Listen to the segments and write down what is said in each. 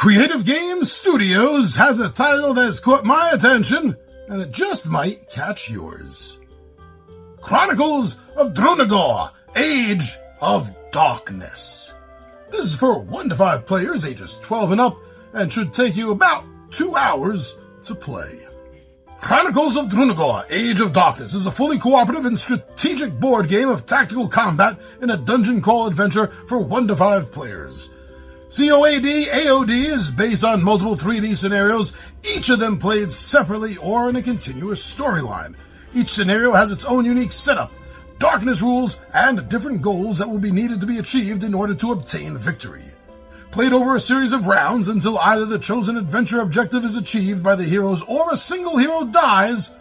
Creative Games Studios has a title that's caught my attention, and it just might catch yours. Chronicles of Drunagor, Age of Darkness. This is for 1 to 5 players ages 12 and up, and should take you about 2 hours to play. Chronicles of Drunagor, Age of Darkness is a fully cooperative and strategic board game of tactical combat in a dungeon crawl adventure for 1 to 5 players. COAD AOD is based on multiple 3D scenarios, each of them played separately or in a continuous storyline. Each scenario has its own unique setup, darkness rules, and different goals that will be needed to be achieved in order to obtain victory. Played over a series of rounds until either the chosen adventure objective is achieved by the heroes or a single hero dies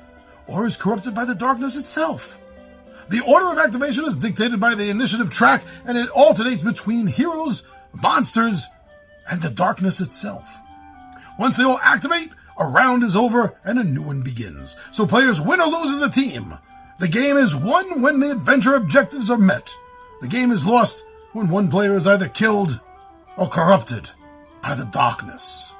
or is corrupted by the darkness itself. The order of activation is dictated by the initiative track, and it alternates between heroes, monsters, and the darkness itself. Once they all activate, a round is over and a new one begins. So players win or lose as a team. The game is won when the adventure objectives are met. The game is lost when one player is either killed or corrupted by the darkness.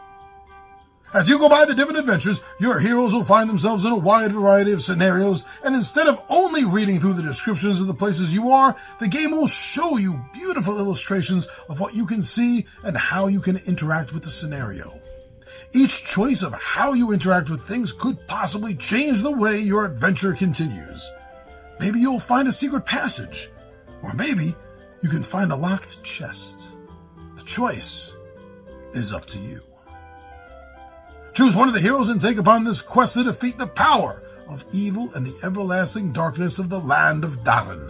As you go by the different adventures, your heroes will find themselves in a wide variety of scenarios, and instead of only reading through the descriptions of the places you are, the game will show you beautiful illustrations of what you can see and how you can interact with the scenario. Each choice of how you interact with things could possibly change the way your adventure continues. Maybe you'll find a secret passage, or maybe you can find a locked chest. The choice is up to you. Choose one of the heroes and take upon this quest to defeat the power of evil and the everlasting darkness of the land of Darren.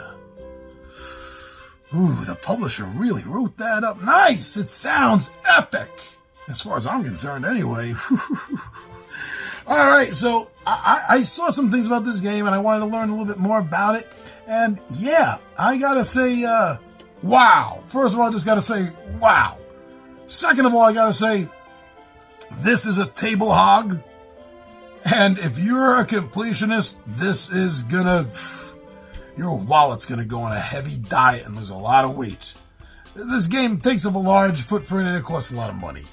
Ooh, the publisher really wrote that up nice. It sounds epic, as far as I'm concerned anyway. All right, so I saw some things about this game and I wanted to learn a little bit more about it. And yeah, I gotta say, wow. First of all, I just gotta say, wow. Second of all, I gotta say, this is a table hog, and if you're a completionist, this is your wallet's gonna go on a heavy diet and lose a lot of weight. This game takes up a large footprint and it costs a lot of money.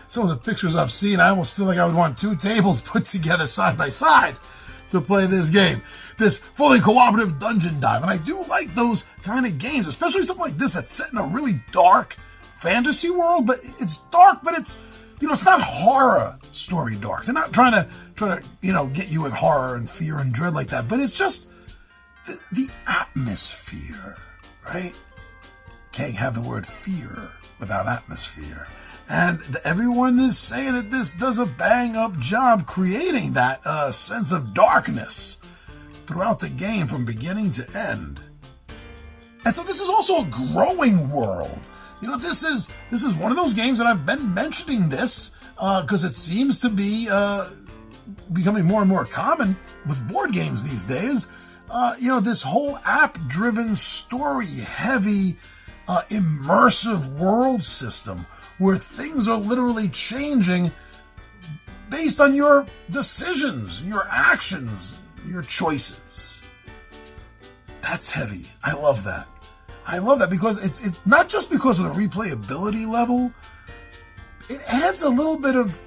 Some of the pictures I've seen, I almost feel like I would want 2 tables put together side by side to play this game. This fully cooperative dungeon dive, and I do like those kind of games, especially something like this that's set in a really dark fantasy world, but it's dark, but it's, it's not horror story dark. They're not trying to, get you with horror and fear and dread like that, but it's just the atmosphere, right? Can't have the word fear without atmosphere. And everyone is saying that this does a bang-up job creating that sense of darkness throughout the game from beginning to end. And so this is also a growing world. This is one of those games that I've been mentioning this because it seems to be becoming more and more common with board games these days. This whole app-driven, story-heavy, immersive world system where things are literally changing based on your decisions, your actions, your choices. That's heavy. I love that. I love that because it's not just because of the replayability level. It adds a little bit of,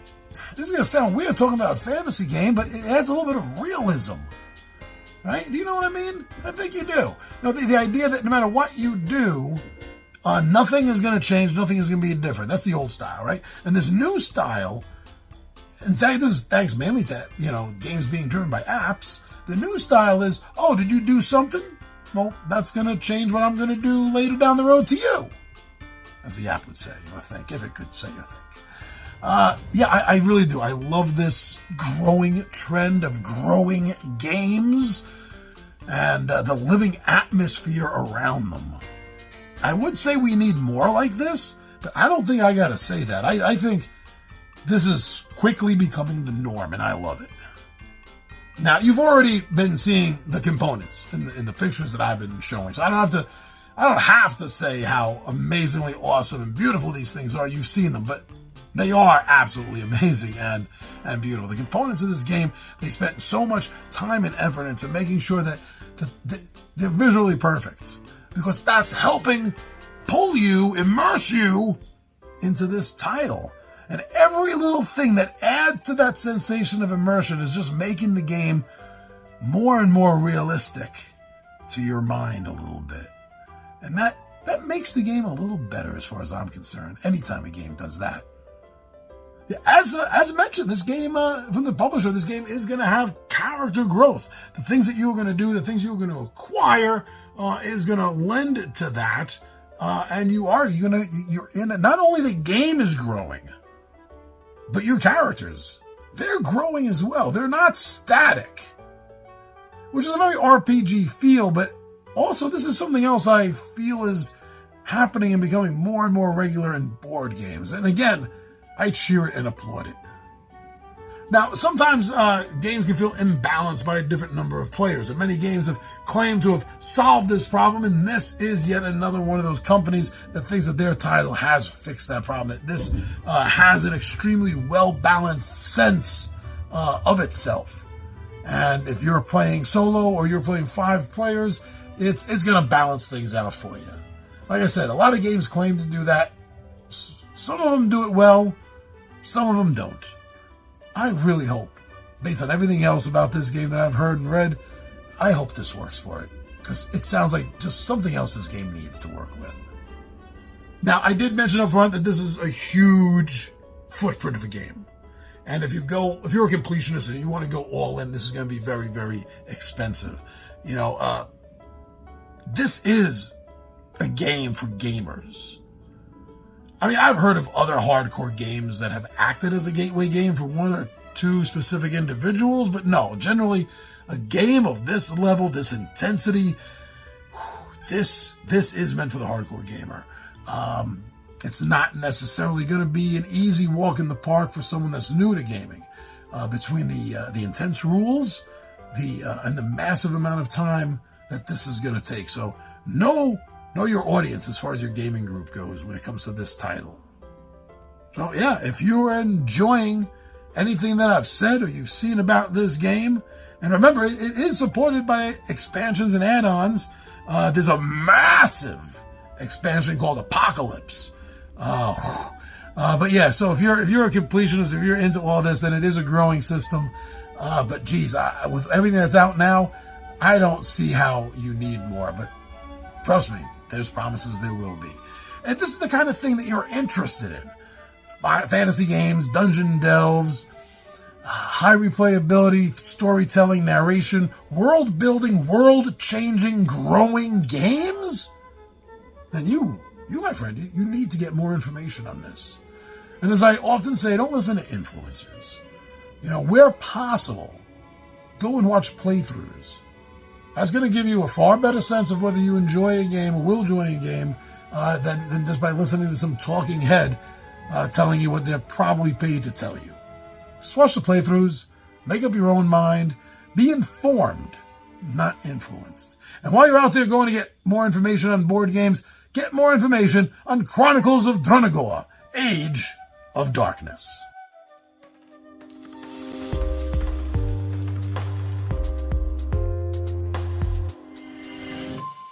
this is going to sound weird talking about a fantasy game, but it adds a little bit of realism. Right? Do you know what I mean? I think you do. The idea that no matter what you do, nothing is going to change, nothing is going to be different. That's the old style, right? And this new style, and this is thanks mainly to, games being driven by apps. The new style is, oh, did you do something? Well, that's going to change what I'm going to do later down the road to you. As the app would say, I think, if it could say or think. I really do. I love this growing trend of growing games and the living atmosphere around them. I would say we need more like this, but I don't think I got to say that. I think this is quickly becoming the norm, and I love it. Now, you've already been seeing the components in the pictures that I've been showing, so I don't have to say how amazingly awesome and beautiful these things are. You've seen them, but they are absolutely amazing and beautiful. The components of this game, they spent so much time and effort into making sure that they're visually perfect, because that's helping pull you, immerse you into this title. And every little thing that adds to that sensation of immersion is just making the game more and more realistic to your mind a little bit. And that makes the game a little better as far as I'm concerned, anytime a game does that. Yeah, as mentioned, this game, from the publisher, this game is going to have character growth. The things that you're going to do, the things you're going to acquire, is going to lend to that. And you're in it. Not only the game is growing, but your characters, they're growing as well. They're not static, which is a very RPG feel, but also this is something else I feel is happening and becoming more and more regular in board games. And again, I cheer it and applaud it. Now, sometimes games can feel imbalanced by a different number of players, and many games have claimed to have solved this problem, and this is yet another one of those companies that thinks that their title has fixed that problem, that this has an extremely well-balanced sense of itself. And if you're playing solo or you're playing 5 players, it's going to balance things out for you. Like I said, a lot of games claim to do that. Some of them do it well, some of them don't. I really hope, based on everything else about this game that I've heard and read, I hope this works for it, because it sounds like just something else this game needs to work with. Now, I did mention up front that this is a huge footprint of a game. And if you're a completionist and you want to go all in, this is going to be very, very expensive. This is a game for gamers. I mean, I've heard of other hardcore games that have acted as a gateway game for 1 or 2 specific individuals, but no, generally a game of this level, this intensity, this is meant for the hardcore gamer. It's not necessarily going to be an easy walk in the park for someone that's new to gaming. Between the intense rules, and the massive amount of time that this is going to take. So know your audience as far as your gaming group goes when it comes to this title. So yeah, if you're enjoying anything that I've said or you've seen about this game, and remember, it is supported by expansions and add-ons. There's a massive expansion called Apocalypse. But yeah, so if you're a completionist, if you're into all this, then it is a growing system. But geez, with everything that's out now, I don't see how you need more. But trust me, there's promises there will be. And this is the kind of thing that you're interested in. Fantasy games, dungeon delves, high replayability, storytelling, narration, world building, world changing, growing games? Then you, my friend, you need to get more information on this. And as I often say, don't listen to influencers. Where possible, go and watch playthroughs. That's going to give you a far better sense of whether you enjoy a game or will enjoy a game than just by listening to some talking head telling you what they're probably paid to tell you. Just watch the playthroughs, make up your own mind, be informed, not influenced. And while you're out there going to get more information on board games, get more information on Chronicles of Drunagor, Age of Darkness.